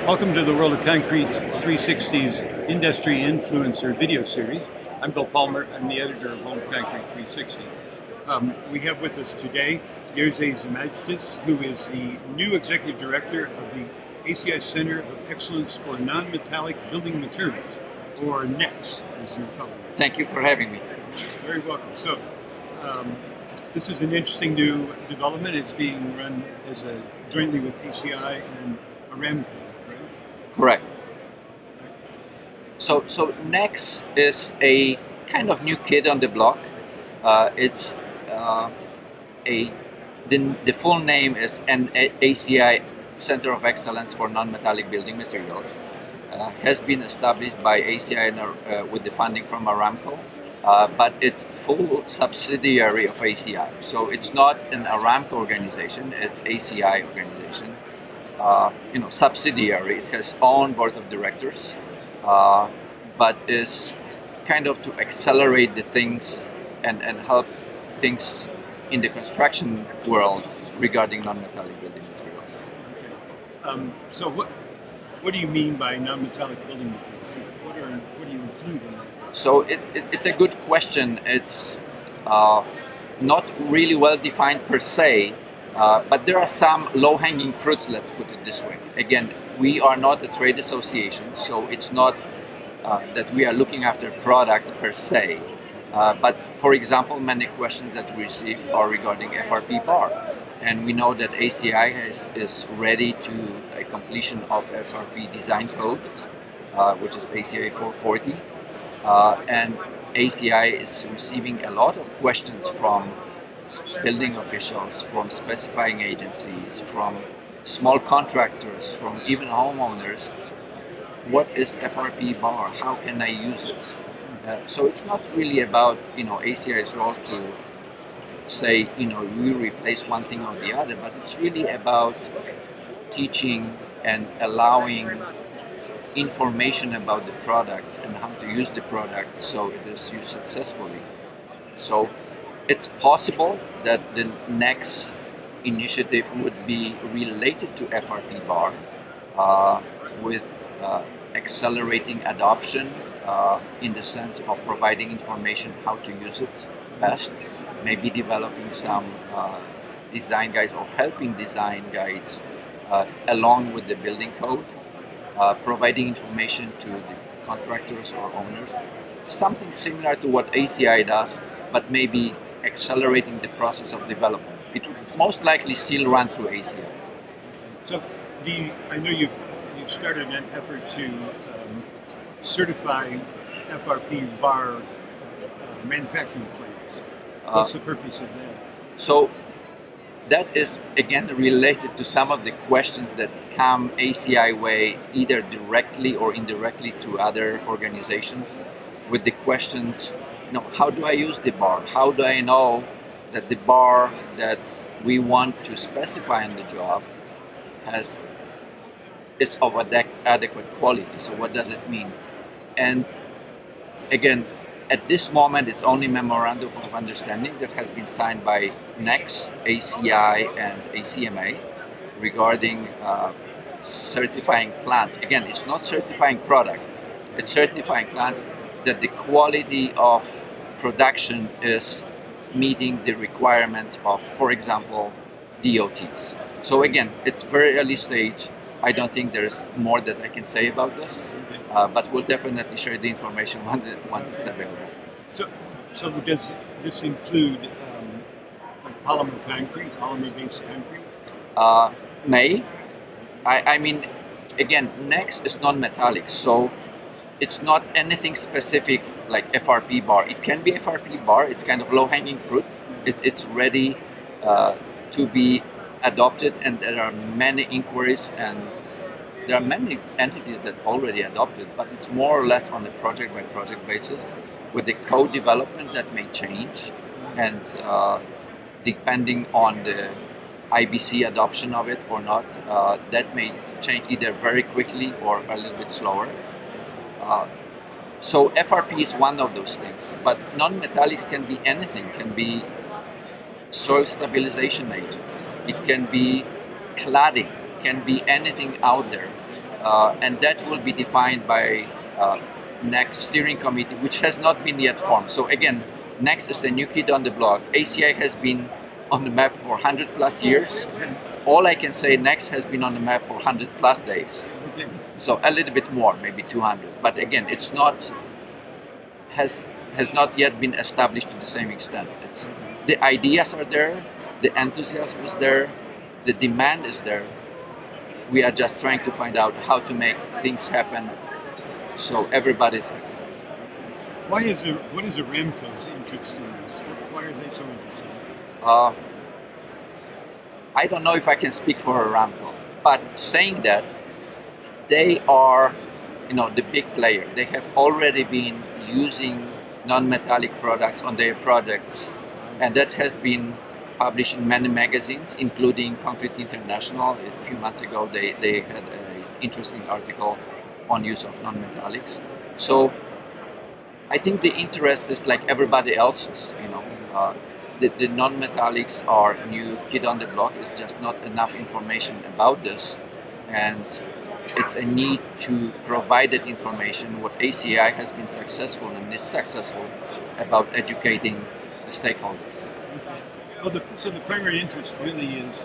Welcome to the World of Concrete 360's Industry Influencer video series. I'm Bill Palmer. I'm the editor of World of Concrete 360. We have with us today Jerzy Zemajtis, who is the new executive director of the ACI Center of Excellence for Non-Metallic Building Materials, or NEX, as you call it. Thank you for having me. You're very welcome. So, this is an interesting new development. It's being run as jointly with ACI and Aramco. Correct. So NEX is a kind of new kid on the block. It's the full name is an ACI Center of Excellence for Non-Metallic Building Materials. Has been established by ACI with the funding from Aramco, but it's full subsidiary of ACI. So it's not an Aramco organization; it's ACI organization. Subsidiary. It has own board of directors, but is kind of to accelerate the things and help things in the construction world regarding non-metallic building materials. Okay. So what do you mean by non-metallic building materials? What do you include in that? So it's a good question. It's not really well defined per se. But there are some low-hanging fruits, let's put it this way. Again, we are not a trade association, so it's not that we are looking after products per se. But for example, many questions that we receive are regarding FRP bar. And we know that ACI is ready to a completion of FRP design code, which is ACI 440. And ACI is receiving a lot of questions from building officials, from specifying agencies, from small contractors, from even homeowners. What is FRP bar? How can I use it? So it's not really about ACI's role to say we replace one thing or the other, but it's really about teaching and allowing information about the products and how to use the products so it is used successfully. So it's possible that the next initiative would be related to FRP bar with accelerating adoption in the sense of providing information how to use it best, maybe developing some design guides or helping design guides along with the building code, providing information to the contractors or owners, something similar to what ACI does, but maybe accelerating the process of development. It will most likely still run through ACI. So, I know you've started an effort to certify FRP bar manufacturing plants. What's the purpose of that? So, that is again related to some of the questions that come ACI way, either directly or indirectly through other organizations, with the questions. How do I use the bar? How do I know that the bar that we want to specify on the job is of adequate quality? So what does it mean? And again, at this moment, it's only memorandum of understanding that has been signed by NEX, ACI, and ACMA regarding certifying plants. Again, it's not certifying products; it's certifying plants that the quality of production is meeting the requirements of, for example, DOTs. So again, it's very early stage. I don't think there's more that I can say about this, but we'll definitely share the information once it's available. So does this include like polymer-based concrete? May. I mean, again, NEX is non-metallic, so it's not anything specific like FRP bar. It can be FRP bar. It's kind of low-hanging fruit. It's ready to be adopted, and there are many inquiries, and there are many entities that already adopted. But it's more or less on a project-by-project basis, with the code development that may change, and depending on the IBC adoption of it or not, that may change either very quickly or a little bit slower. So FRP is one of those things, but non-metallics can be anything. Can be soil stabilization agents. It can be cladding. Can be anything out there. and that will be defined by next steering committee, which has not been yet formed. So again, next is a new kid on the block. ACI has been on the map for 100 plus years. All I can say, next has been on the map for 100 plus days. So a little bit more, maybe 200. But again, it's not has not yet been established to the same extent. It's the ideas are there, the enthusiasm is there, the demand is there. We are just trying to find out how to make things happen so everybody's happy. What is Aramco's interest in this? Why are they so interested? I don't know if I can speak for Aramco, but saying that, they are, the big player. They have already been using non-metallic products on their products, and that has been published in many magazines, including Concrete International. A few months ago, they had an interesting article on use of non-metallics. So I think the interest is like everybody else's. The non-metallics are new kid on the block. It's just not enough information about this, and it's a need to provide that information. What ACI has been successful and is successful about educating the stakeholders. Well, so the primary interest really is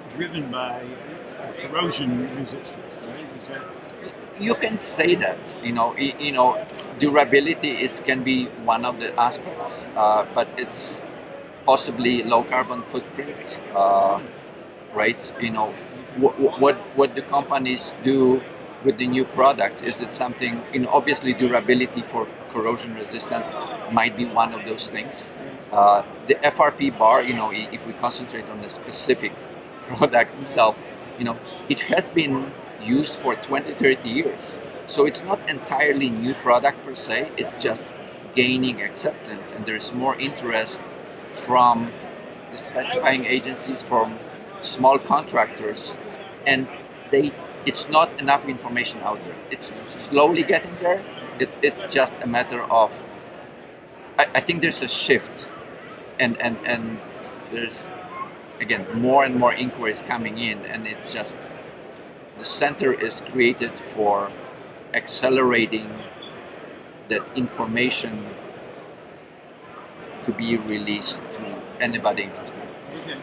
driven by corrosion resistance, right? Is that? You can say that. Durability can be one of the aspects, but it's possibly low carbon footprint, right? What the companies do with the new products, is it something? Obviously durability for corrosion resistance might be one of those things. The FRP bar, if we concentrate on the specific product itself, it has been used for 20-30 years. So it's not entirely new product per se, it's just gaining acceptance, and there's more interest from the specifying agencies, from small contractors, and it's not enough information out there. It's slowly getting there. It's just a matter of, I think there's a shift, and there's, again, more and more inquiries coming in, and it's just, the center is created for accelerating that information to be released to anybody interested. Okay.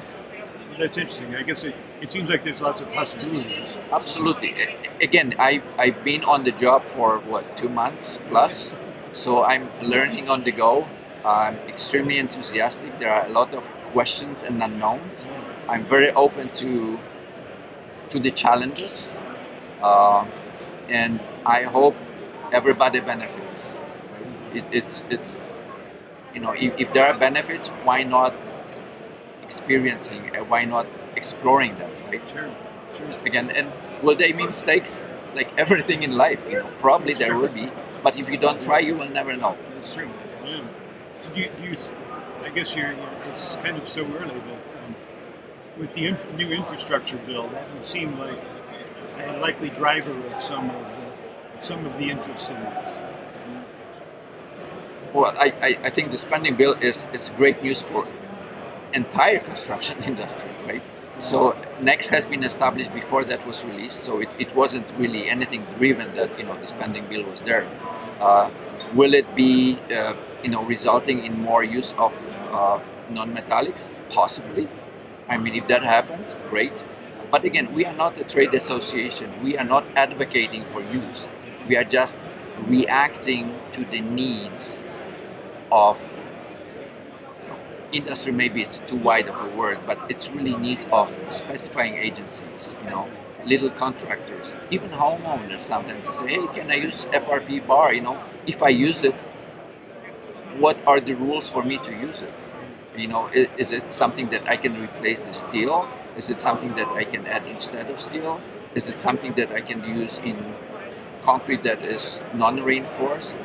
Well, that's interesting. I guess it seems like there's lots of possibilities. Absolutely. Again, I've been on the job for 2 months plus, so I'm learning on the go. I'm extremely enthusiastic. There are a lot of questions and unknowns. I'm very open to the challenges, and I hope everybody benefits. It's if there are benefits, why not experiencing? Why not exploring them? Right? Sure. Again, and will there be mistakes? Like everything in life, probably there will be. But if you don't try, you will never know. That's true. Yeah. So do you I guess it's kind of so early, but with the new infrastructure bill, that would seem like a likely driver of some of the interest in this. Well, I think the spending bill is great news for entire construction industry, right? So Next has been established before that was released, so it wasn't really anything driven that the spending bill was there. Will it be resulting in more use of non-metallics? Possibly. I mean, if that happens, great. But again, we are not a trade association. We are not advocating for use. We are just reacting to the needs of industry. Maybe it's too wide of a word, but it's really needs of specifying agencies, little contractors, even homeowners sometimes. They say, hey, can I use FRP bar? If I use it, what are the rules for me to use it? Is it something that I can replace the steel? Is it something that I can add instead of steel? Is it something that I can use in concrete that is non-reinforced?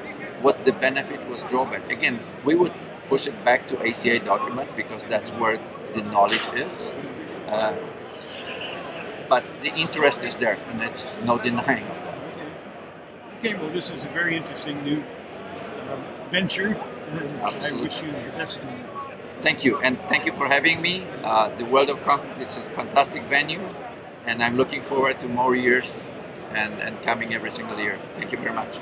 What's the benefit, what's drawback? Again, we would push it back to ACA documents because that's where the knowledge is. But the interest is there, and it's no denying of that. Okay, well, this is a very interesting new venture. Absolutely. I wish you the best in it. Thank you, and thank you for having me. The World of Concrete is a fantastic venue, and I'm looking forward to more years and coming every single year. Thank you very much.